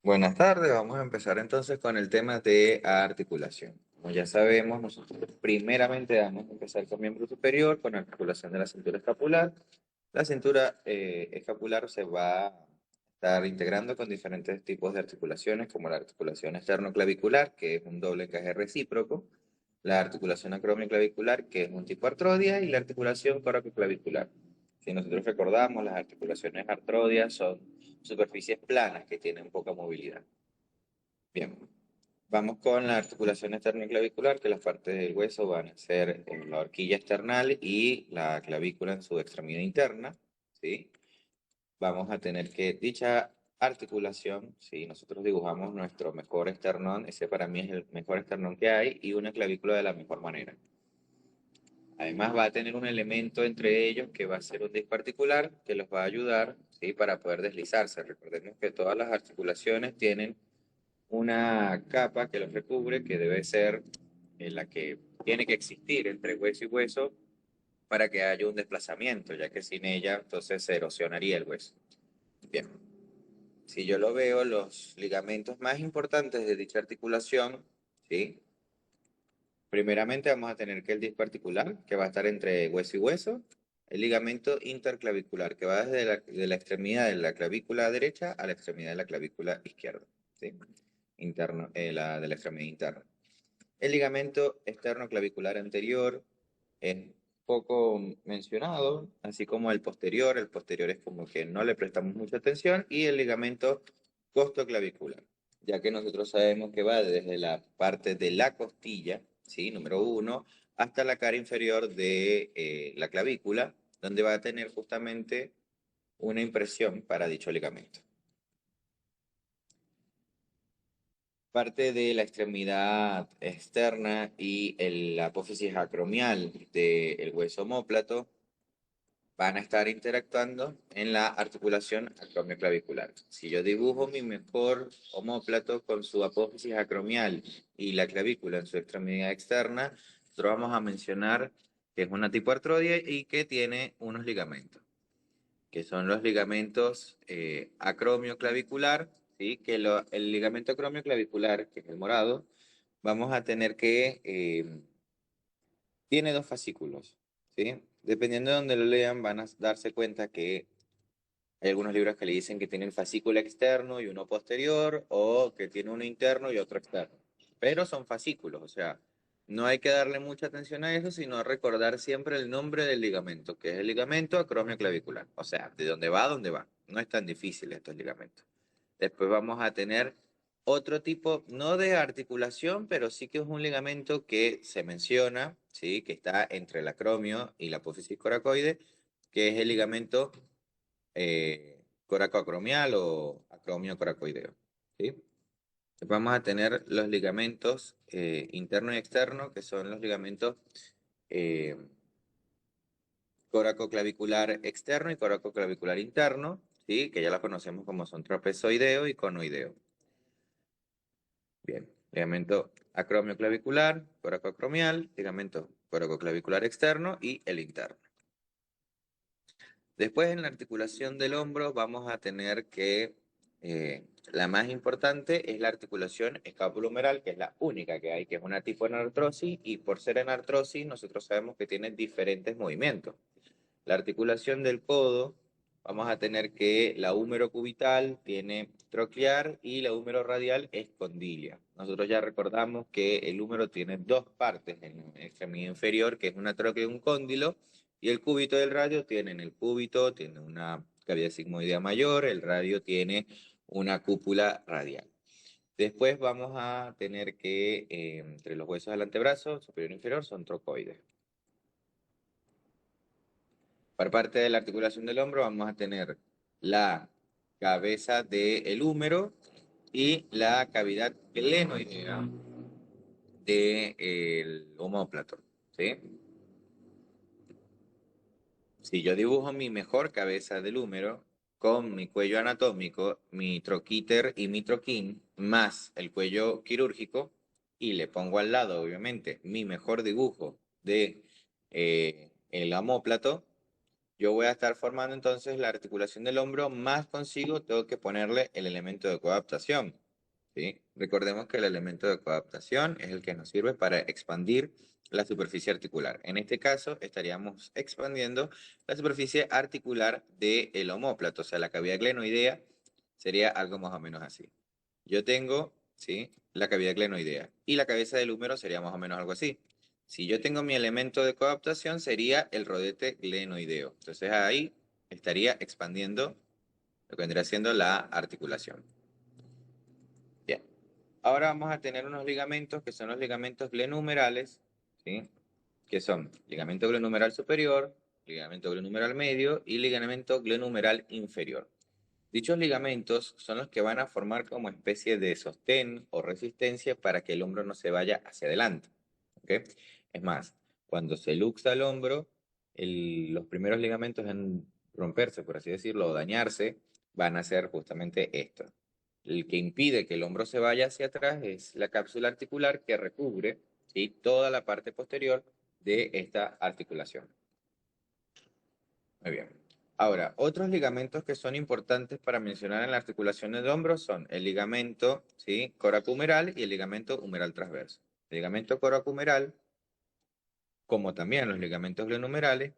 Buenas tardes, vamos a empezar entonces con el tema de articulación. Como ya sabemos, nosotros primeramente vamos a empezar con miembro superior, con articulación de la cintura escapular. La cintura escapular se va a estar integrando con diferentes tipos de articulaciones, como la articulación esternoclavicular, que es un doble encaje recíproco, la articulación acromioclavicular, que es un tipo artrodia, y la articulación coracoclavicular. Si nosotros recordamos, las articulaciones artrodias son superficies planas que tienen poca movilidad. Bien, vamos con la articulación esternoclavicular, que las partes del hueso van a ser la horquilla esternal y la clavícula en su extremidad interna, ¿sí? Vamos a tener que dicha articulación, si nosotros dibujamos nuestro mejor esternón, ese para mí es el mejor esternón que hay, y una clavícula de la mejor manera. Además va a tener un elemento entre ellos que va a ser un disco articular que los va a ayudar, ¿sí? Para poder deslizarse. Recordemos que todas las articulaciones tienen una capa que los recubre, que debe ser la que tiene que existir entre hueso y hueso para que haya un desplazamiento, ya que sin ella entonces se erosionaría el hueso. Bien, si yo lo veo, los ligamentos más importantes de dicha articulación, ¿sí? Primeramente vamos a tener que el disco articular, que va a estar entre hueso y hueso, el ligamento interclavicular, que va desde de la extremidad de la clavícula derecha a la extremidad de la clavícula izquierda, ¿sí? Interno, la de la extremidad interna. El ligamento externo-clavicular anterior es poco mencionado, así como el posterior es como que no le prestamos mucha atención, y el ligamento costoclavicular, ya que nosotros sabemos que va desde la parte de la costilla, ¿sí? Número uno, hasta la cara inferior de la clavícula, donde va a tener justamente una impresión para dicho ligamento. Parte de la extremidad externa y la apófisis acromial del hueso omóplato van a estar interactuando en la articulación acromioclavicular. Si yo dibujo mi mejor omóplato con su apófisis acromial y la clavícula en su extremidad externa, nosotros vamos a mencionar que es una tipo artrodia y que tiene unos ligamentos, que son los ligamentos acromioclavicular, ¿sí? Que el ligamento acromioclavicular, que es el morado, vamos a tener que tiene dos fascículos, ¿sí? Dependiendo de donde lo lean, van a darse cuenta que hay algunos libros que le dicen que tiene el fascículo externo y uno posterior, o que tiene uno interno y otro externo. Pero son fascículos, o sea, no hay que darle mucha atención a eso, sino recordar siempre el nombre del ligamento, que es el ligamento acromioclavicular. O sea, de dónde va a dónde va. No es tan difícil estos ligamentos. Después vamos a tener otro tipo, no de articulación, pero sí que es un ligamento que se menciona, ¿sí? Que está entre el acromio y la apófisis coracoide, que es el ligamento coracoacromial o acromio coracoideo, ¿sí? Vamos a tener los ligamentos interno y externo, que son los ligamentos eh, coracoclavicular externo y coracoclavicular interno, ¿sí? Que ya los conocemos como son trapezoideo y conoideo. Bien, ligamento acromioclavicular, coracoacromial, ligamento coracoclavicular externo y el interno. Después en la articulación del hombro vamos a tener que la más importante es la articulación escapulohumeral, que es la única que hay, que es una tipo en artrosis, y por ser en artrosis nosotros sabemos que tiene diferentes movimientos. La articulación del codo, vamos a tener que la húmero cubital tiene troclear y la húmero radial es condilia. Nosotros ya recordamos que el húmero tiene dos partes en la extremidad inferior, que es una troclea y un cóndilo, y el cúbito del radio tiene en el cúbito, tiene una cavidad sigmoidea mayor, el radio tiene una cúpula radial. Después vamos a tener que entre los huesos del antebrazo, superior e inferior, son trocoides. Por parte de la articulación del hombro vamos a tener la cabeza del húmero y la cavidad glenoidea del omóplato, ¿sí? Si yo dibujo mi mejor cabeza del húmero con mi cuello anatómico, mi troquíter y mi troquín, más el cuello quirúrgico, y le pongo al lado, obviamente, mi mejor dibujo de el omóplato, yo voy a estar formando entonces la articulación del hombro, más consigo tengo que ponerle el elemento de coadaptación, ¿sí? Recordemos que el elemento de coadaptación es el que nos sirve para expandir la superficie articular. En este caso estaríamos expandiendo la superficie articular del omóplato, o sea, la cavidad glenoidea sería algo más o menos así. Yo tengo, ¿sí?, la cavidad glenoidea y la cabeza del húmero sería más o menos algo así. Si yo tengo mi elemento de coadaptación sería el rodete glenoideo. Entonces ahí estaría expandiendo lo que vendría siendo la articulación. Bien. Ahora vamos a tener unos ligamentos que son los ligamentos glenumerales, ¿sí? Que son ligamento glenumeral superior, ligamento glenumeral medio y ligamento glenumeral inferior. Dichos ligamentos son los que van a formar como especie de sostén o resistencia para que el hombro no se vaya hacia adelante, ¿ok? Es más, cuando se luxa el hombro, los primeros ligamentos en romperse, por así decirlo, o dañarse, van a ser justamente estos. El que impide que el hombro se vaya hacia atrás es la cápsula articular que recubre, ¿sí?, toda la parte posterior de esta articulación. Muy bien. Ahora, otros ligamentos que son importantes para mencionar en la articulación del hombro son el ligamento, ¿sí?, coracohumeral y el ligamento humeral transverso. El ligamento coracohumeral, como también los ligamentos glenumerales,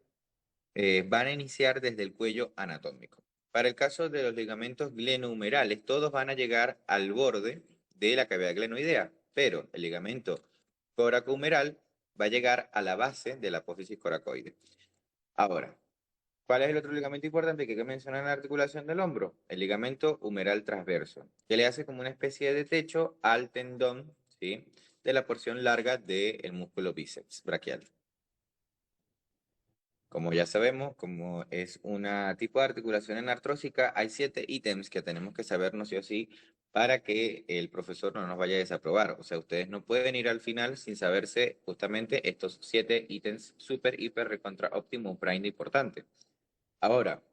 van a iniciar desde el cuello anatómico. Para el caso de los ligamentos glenumerales, todos van a llegar al borde de la cavidad glenoidea, pero el ligamento coracohumeral va a llegar a la base de la apófisis coracoide. Ahora, ¿cuál es el otro ligamento importante que hay que mencionar en la articulación del hombro? El ligamento humeral transverso, que le hace como una especie de techo al tendón, ¿sí?, de la porción larga del músculo bíceps braquial. Como ya sabemos, como es una tipo de articulación enartrósica, hay 7 ítems que tenemos que sabernos sí o sí para que el profesor no nos vaya a desaprobar. O sea, ustedes no pueden ir al final sin saberse justamente estos 7 ítems súper, hiper, recontra, óptimo, prime de importante. Ahora,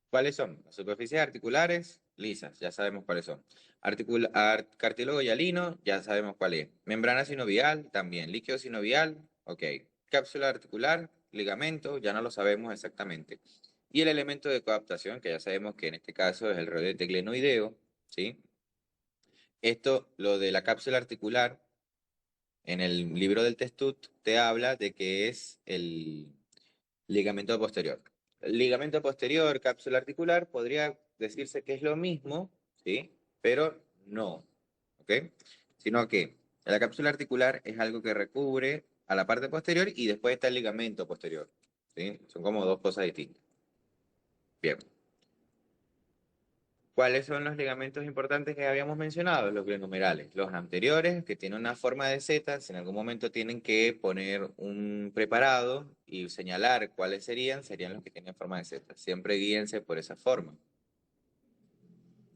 ¿cuáles son? Las superficies articulares lisas, ya sabemos cuáles son. Cartílago hialino, ya sabemos cuál es. Membrana sinovial, también. Líquido sinovial, ok. Cápsula articular, ligamento, ya no lo sabemos exactamente. Y el elemento de coadaptación, que ya sabemos que en este caso es el rodete glenoideo, ¿sí? Esto, lo de la cápsula articular, en el libro del Testut, te habla de que es el ligamento posterior. El ligamento posterior, cápsula articular, podría decirse que es lo mismo, ¿sí? Pero no, ¿ok? Sino que la cápsula articular es algo que recubre a la parte posterior y después está el ligamento posterior, ¿sí? Son como dos cosas distintas. Bien. ¿Cuáles son los ligamentos importantes que habíamos mencionado? Los glenumerales. Los anteriores, que tienen una forma de Z, si en algún momento tienen que poner un preparado y señalar cuáles serían los que tienen forma de Z. Siempre guíense por esa forma.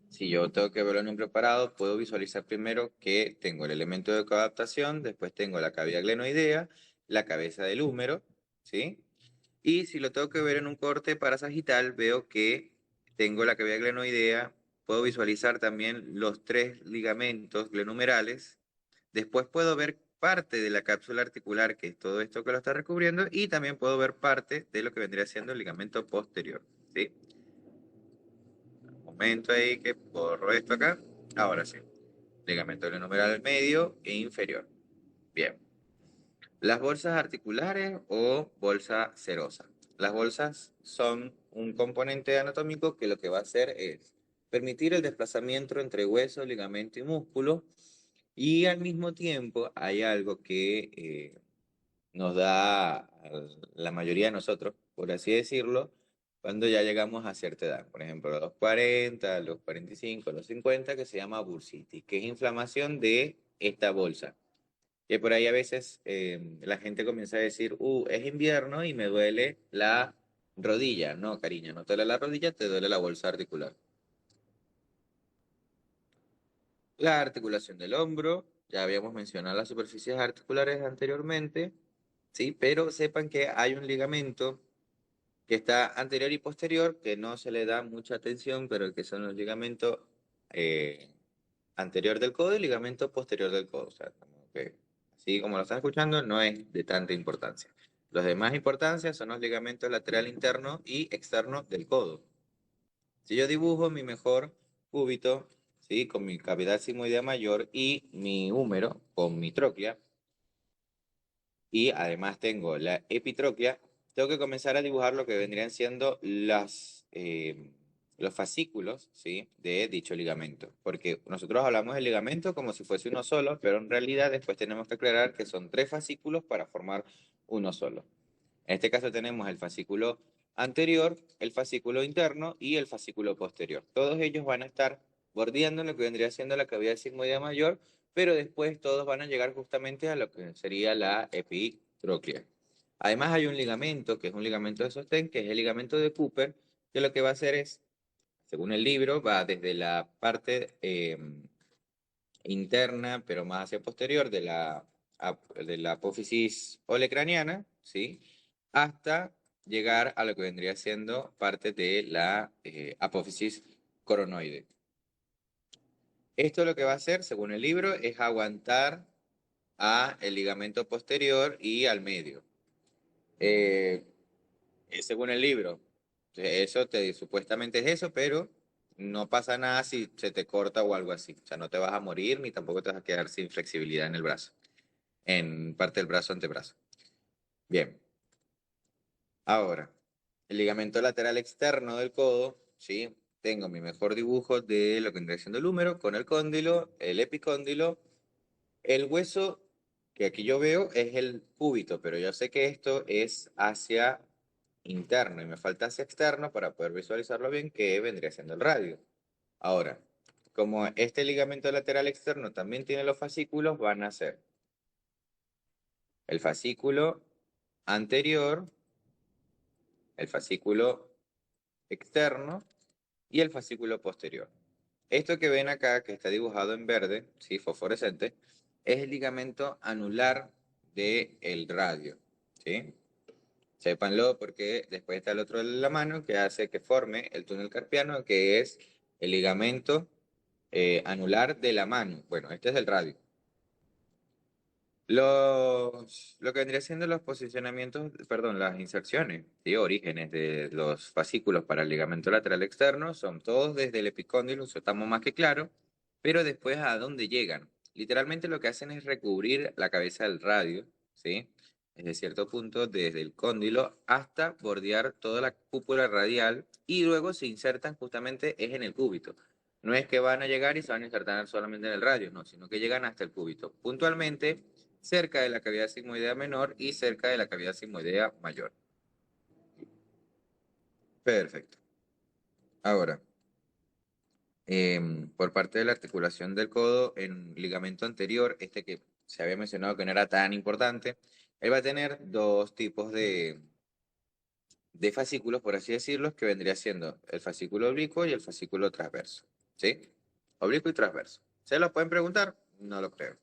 Si yo tengo que verlo en un preparado, puedo visualizar primero que tengo el elemento de coadaptación, después tengo la cavidad glenoidea, la cabeza del húmero, ¿sí? Y si lo tengo que ver en un corte parasagital, veo que tengo la cavidad glenoidea, puedo visualizar también los 3 ligamentos glenumerales, después puedo ver parte de la cápsula articular, que es todo esto que lo está recubriendo, y también puedo ver parte de lo que vendría siendo el ligamento posterior, ¿sí? Un momento ahí que borro esto acá, ahora sí, ligamento glenumeral medio e inferior. Bien. Las bolsas articulares o bolsa serosa. Las bolsas son un componente anatómico que lo que va a hacer es permitir el desplazamiento entre hueso, ligamento y músculo, y al mismo tiempo hay algo que nos da a la mayoría de nosotros, por así decirlo, cuando ya llegamos a cierta edad. Por ejemplo, a los 40, a los 45, a los 50, que se llama bursitis, que es inflamación de esta bolsa. Que por ahí a veces la gente comienza a decir, es invierno y me duele la rodilla. No, cariño, no te duele la rodilla, te duele la bolsa articular. La articulación del hombro, ya habíamos mencionado las superficies articulares anteriormente, ¿sí? Pero sepan que hay un ligamento que está anterior y posterior, que no se le da mucha atención, pero que son los ligamentos eh, anterior del codo y ligamento posterior del codo. O sea, como que, así como lo están escuchando, no es de tanta importancia. Los de más importancia son los ligamentos lateral interno y externo del codo. Si yo dibujo mi mejor cúbito, ¿sí? Con mi cavidad sigmoidea mayor y mi húmero con mi tróclea, y además tengo la epitróclea, tengo que comenzar a dibujar lo que vendrían siendo los fascículos, ¿sí? De dicho ligamento. Porque nosotros hablamos del ligamento como si fuese uno solo, pero en realidad después tenemos que aclarar que son tres fascículos para formar uno solo. En este caso tenemos el fascículo anterior, el fascículo interno y el fascículo posterior. Todos ellos van a estar bordeando lo que vendría siendo la cavidad sigmoidea mayor, pero después todos van a llegar justamente a lo que sería la epitróclea. Además hay un ligamento, que es un ligamento de sostén, que es el ligamento de Cooper, que lo que va a hacer es, según el libro, va desde la parte interna, pero más hacia posterior de la apófisis olecraniana, ¿sí? Hasta llegar a lo que vendría siendo parte de la apófisis coronoide. Esto lo que va a hacer, según el libro, es aguantar a el ligamento posterior y al medio. Eh, según el libro, supuestamente es eso, pero no pasa nada si se te corta o algo así. O sea, no te vas a morir ni tampoco te vas a quedar sin flexibilidad en el brazo, en parte del brazo antebrazo. Bien, ahora, el ligamento lateral externo del codo, ¿sí? Tengo mi mejor dibujo de lo que vendría siendo el húmero con el cóndilo, el epicóndilo, el hueso que aquí yo veo es el cúbito, pero yo sé que esto es hacia interno y me falta hacia externo para poder visualizarlo bien, que vendría siendo el radio. Ahora, como este ligamento lateral externo también tiene los fascículos, van a ser el fascículo anterior, el fascículo externo y el fascículo posterior. Esto que ven acá, que está dibujado en verde, ¿sí? Fosforescente, es el ligamento anular del radio, ¿sí? Sépanlo porque después está el otro de la mano que hace que forme el túnel carpiano, que es el ligamento anular de la mano. Bueno, este es el radio. Lo que vendría siendo los posicionamientos, perdón, las inserciones y orígenes de los fascículos para el ligamento lateral externo son todos desde el epicóndilo, eso estamos más que claro, pero después a dónde llegan. Literalmente lo que hacen es recubrir la cabeza del radio, ¿sí? Desde cierto punto, desde el cóndilo hasta bordear toda la cúpula radial y luego se insertan justamente es en el cúbito. No es que van a llegar y se van a insertar solamente en el radio, no, sino que llegan hasta el cúbito. Puntualmente cerca de la cavidad sigmoidea menor y cerca de la cavidad sigmoidea mayor. Perfecto. Ahora, por parte de la articulación del codo en ligamento anterior, este que se había mencionado que no era tan importante, él va a tener dos tipos de fascículos, por así decirlo, que vendría siendo el fascículo oblicuo y el fascículo transverso. ¿Sí? Oblicuo y transverso. ¿Se lo pueden preguntar? No lo creo.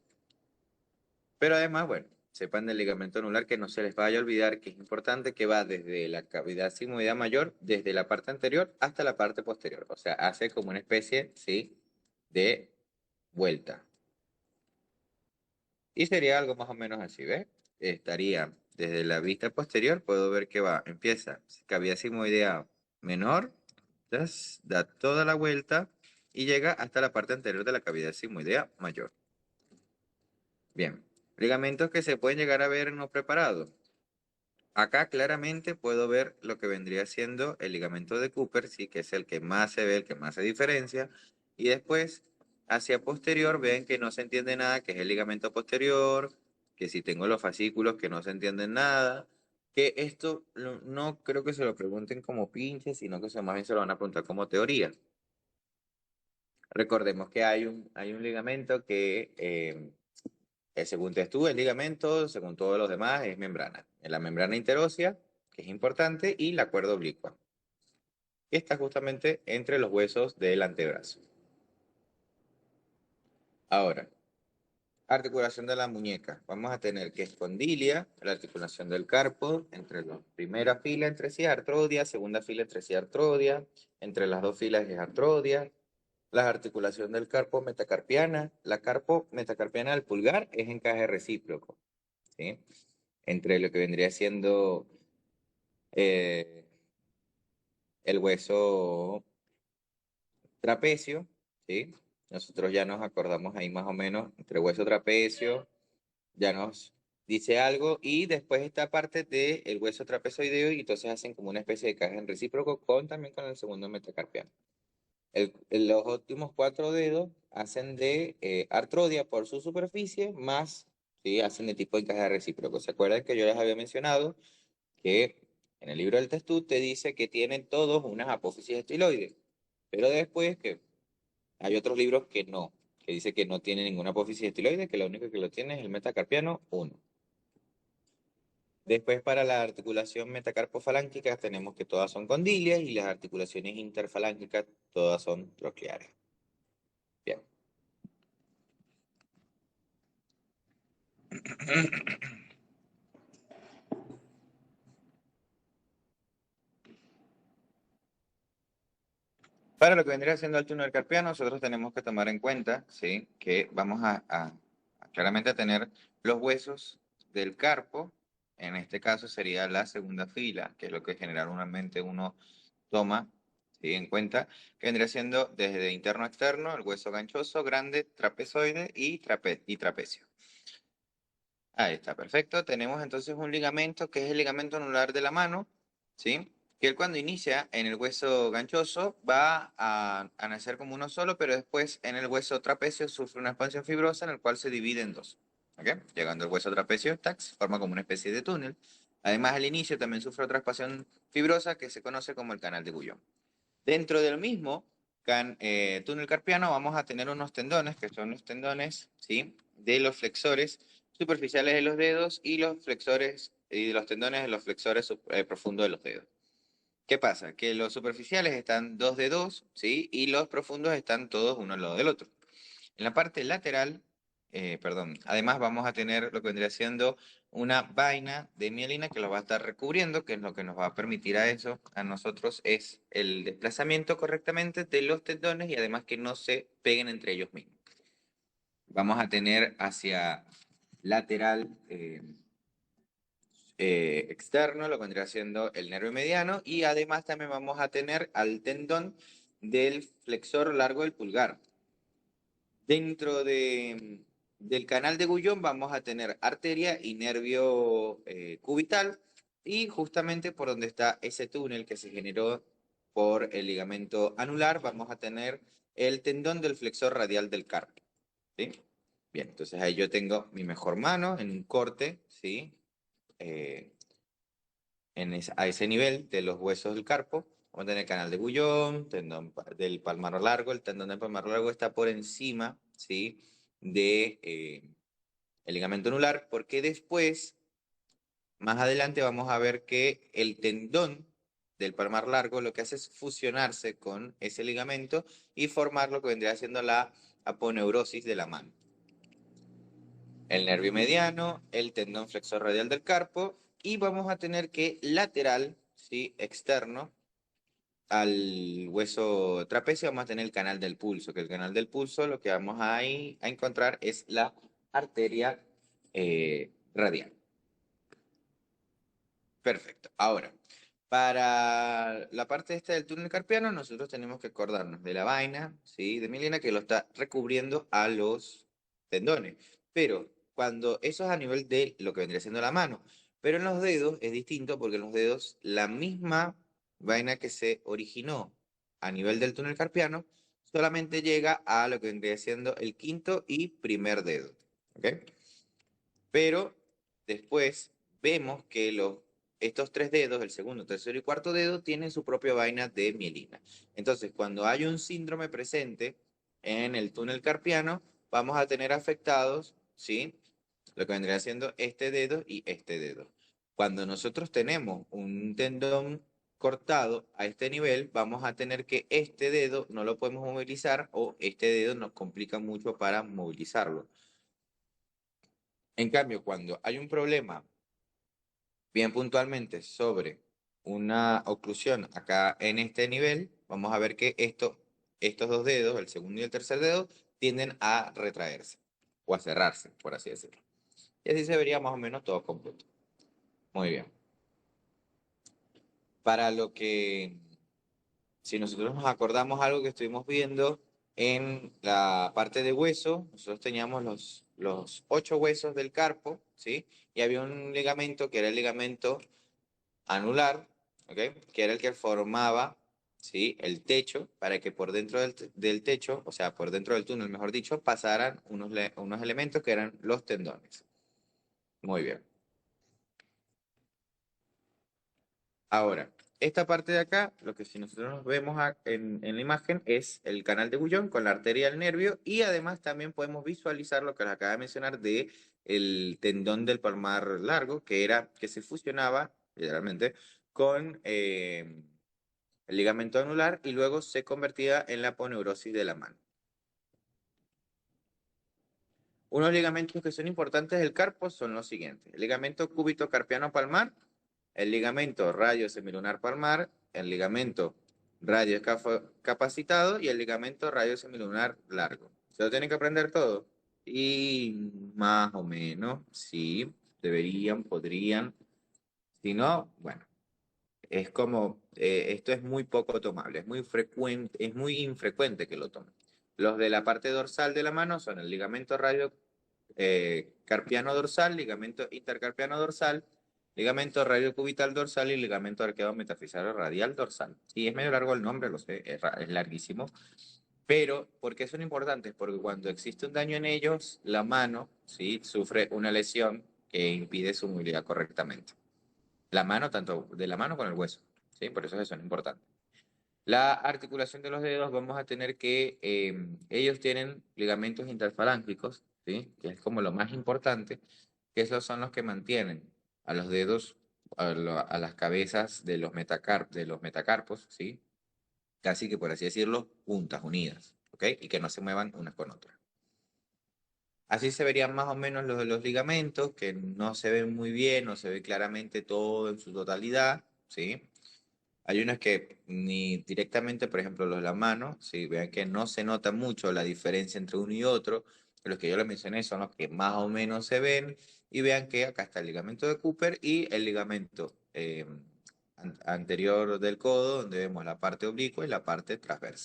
Pero además, bueno, sepan del ligamento anular que no se les vaya a olvidar que es importante que va desde la cavidad sigmoidea mayor, desde la parte anterior hasta la parte posterior. O sea, hace como una especie, ¿sí? De vuelta. Y sería algo más o menos así, ¿ves? Estaría desde la vista posterior, puedo ver que va, empieza cavidad sigmoidea menor, da toda la vuelta y llega hasta la parte anterior de la cavidad sigmoidea mayor. Bien, ligamentos que se pueden llegar a ver no preparados. Acá claramente puedo ver lo que vendría siendo el ligamento de Cooper, sí, que es el que más se ve, el que más se diferencia. Y después, hacia posterior, ven que no se entiende nada, que es el ligamento posterior, que si tengo los fascículos que no se entienden nada, que esto no creo que se lo pregunten como pinche, sino que más bien se lo van a preguntar como teoría. Recordemos que hay un ligamento que según te estuvo el ligamento, según todos los demás, es membrana. En la membrana interósea, que es importante, y la cuerda oblicua, que está justamente entre los huesos del antebrazo. Ahora, articulación de la muñeca. Vamos a tener que espondilia, la articulación del carpo, entre la primera fila entre sí artrodia, segunda fila entre sí artrodia, entre las dos filas es artrodia. La articulación del carpo metacarpiana, la carpo metacarpiana del pulgar es encaje recíproco, ¿sí? entre lo que vendría siendo eh, el hueso trapecio, ¿sí? Nosotros ya nos acordamos ahí más o menos entre hueso trapecio, ya nos dice algo, y después esta parte del hueso trapezoideo, y entonces hacen como una especie de caja en recíproco también con el segundo metacarpiano. Los últimos cuatro dedos hacen de artrodia por su superficie, más, ¿sí? Hacen de tipo de encaje recíproco. ¿Se acuerdan que yo les había mencionado que en el libro del Testut te dice que tienen todos unas apófisis estiloides? Pero después que hay otros libros que dice que no tiene ninguna apófisis estiloide, que lo único que lo tiene es el metacarpiano uno. Después, para la articulación metacarpofalángica tenemos que todas son condilias, y las articulaciones interfalángicas todas son trocleares. Bien. Para lo que vendría siendo el túnel carpiano, nosotros tenemos que tomar en cuenta, ¿sí? Que vamos a claramente a tener los huesos del carpo. En este caso sería la segunda fila, que es lo que generalmente uno toma, ¿sí? En cuenta, que vendría siendo desde interno a externo, el hueso ganchoso, grande, trapezoide y trapecio. Ahí está, perfecto. Tenemos entonces un ligamento que es el ligamento anular de la mano, ¿sí? Que él, cuando inicia en el hueso ganchoso va a nacer como uno solo, pero después en el hueso trapecio sufre una expansión fibrosa en el cual se divide en dos. ¿Ok? Llegando al hueso trapecio, tax, forma como una especie de túnel. Además, al inicio también sufre otra expansión fibrosa que se conoce como el canal de Guyon. Dentro del mismo túnel carpiano vamos a tener unos tendones, que son los tendones, ¿sí? De los flexores superficiales de los dedos, y los flexores y los tendones de los flexores profundos de los dedos. ¿Qué pasa? Que los superficiales están dos de dos, ¿sí? Y los profundos están todos uno al lado del otro. En la parte lateral, perdón, además vamos a tener lo que vendría siendo una vaina de mielina que lo va a estar recubriendo, que es lo que nos va a permitir a eso, a nosotros, es el desplazamiento correctamente de los tendones, y además que no se peguen entre ellos mismos. Vamos a tener hacia lateral externo, lo que vendría siendo el nervio mediano, y además también vamos a tener al tendón del flexor largo del pulgar. Dentro del canal de Guyon vamos a tener arteria y nervio cubital, y justamente por donde está ese túnel que se generó por el ligamento anular vamos a tener el tendón del flexor radial del carpo, ¿sí? Bien, entonces ahí yo tengo mi mejor mano en un corte, ¿sí? Eh, a ese nivel de los huesos del carpo. Vamos a tener el canal de Guyon, tendón del palmar largo. El tendón del palmar largo está por encima, ¿sí? De el ligamento anular, porque después, más adelante, vamos a ver que el tendón del palmar largo lo que hace es fusionarse con ese ligamento y formar lo que vendría siendo la aponeurosis de la mano. El nervio mediano, el tendón flexor radial del carpo, y vamos a tener que lateral, ¿sí? Externo al hueso trapecio vamos a tener el canal del pulso, que el canal del pulso lo que vamos a encontrar es la arteria radial. Perfecto. Ahora, para la parte esta del túnel carpiano, nosotros tenemos que acordarnos de la vaina, ¿sí? De mielina, que lo está recubriendo a los tendones. Pero cuando eso es a nivel de lo que vendría siendo la mano. Pero en los dedos es distinto, porque en los dedos la misma vaina que se originó a nivel del túnel carpiano solamente llega a lo que vendría siendo el quinto y primer dedo. ¿Ok? Pero después vemos que estos tres dedos, el segundo, tercero y cuarto dedo, tienen su propia vaina de mielina. Entonces, cuando hay un síndrome presente en el túnel carpiano, vamos a tener afectados, ¿sí? Lo que vendría siendo este dedo y este dedo. Cuando nosotros tenemos un tendón cortado a este nivel, vamos a tener que este dedo no lo podemos movilizar, o este dedo nos complica mucho para movilizarlo. En cambio, cuando hay un problema bien puntualmente sobre una oclusión acá en este nivel, vamos a ver que estos dos dedos, el segundo y el tercer dedo, tienden a retraerse o a cerrarse, por así decirlo. Y así se vería más o menos todo completo. Muy bien. Para lo que, si nosotros nos acordamos algo que estuvimos viendo en la parte de hueso, nosotros teníamos los 8 huesos del carpo, ¿sí? Y había un ligamento que era el ligamento anular, ¿ok? Que era el que formaba, ¿sí? El techo para que por dentro del techo, o sea, por dentro del túnel, mejor dicho, pasaran unos elementos que eran los tendones. Muy bien. Ahora, esta parte de acá, lo que si nosotros nos vemos en la imagen es el canal de Bullón con la arteria del nervio y además también podemos visualizar lo que les acaba de mencionar de el tendón del palmar largo, que era que se fusionaba literalmente con el ligamento anular y luego se convertía en la aponeurosis de la mano. Unos ligamentos que son importantes del carpo son los siguientes: el ligamento cúbito carpiano palmar, el ligamento radio semilunar palmar, el ligamento radio capacitado y el ligamento radio semilunar largo. ¿Se lo tienen que aprender todo? Y más o menos, sí, deberían, podrían. Si no, bueno, es como, esto es muy poco tomable, es muy frecuente, es muy infrecuente que lo tomen. Los de la parte dorsal de la mano son el ligamento radio carpiano dorsal, ligamento intercarpiano dorsal, ligamento radiocubital dorsal y ligamento arqueado metafisario radial dorsal. Y es medio largo el nombre, lo sé, es larguísimo. Pero, ¿por qué son importantes? Porque cuando existe un daño en ellos, la mano, ¿sí? Sufre una lesión que impide su movilidad correctamente. La mano, tanto de la mano con el hueso, ¿sí? Por eso son importantes. La articulación de los dedos, vamos a tener que ellos tienen ligamentos interfalángicos, ¿sí? Que es como lo más importante, que esos son los que mantienen a los dedos, a las cabezas de los metacarpos, ¿sí? Casi que por así decirlo, juntas, unidas, ¿ok? Y que no se muevan unas con otras. Así se verían más o menos los de los ligamentos, que no se ven muy bien, no se ve claramente todo en su totalidad, ¿sí? Hay unos que ni directamente, por ejemplo, los de la mano, si vean que no se nota mucho la diferencia entre uno y otro, los que yo les mencioné son los que más o menos se ven, y vean que acá está el ligamento de Cooper y el ligamento anterior del codo, donde vemos la parte oblicua y la parte transversa.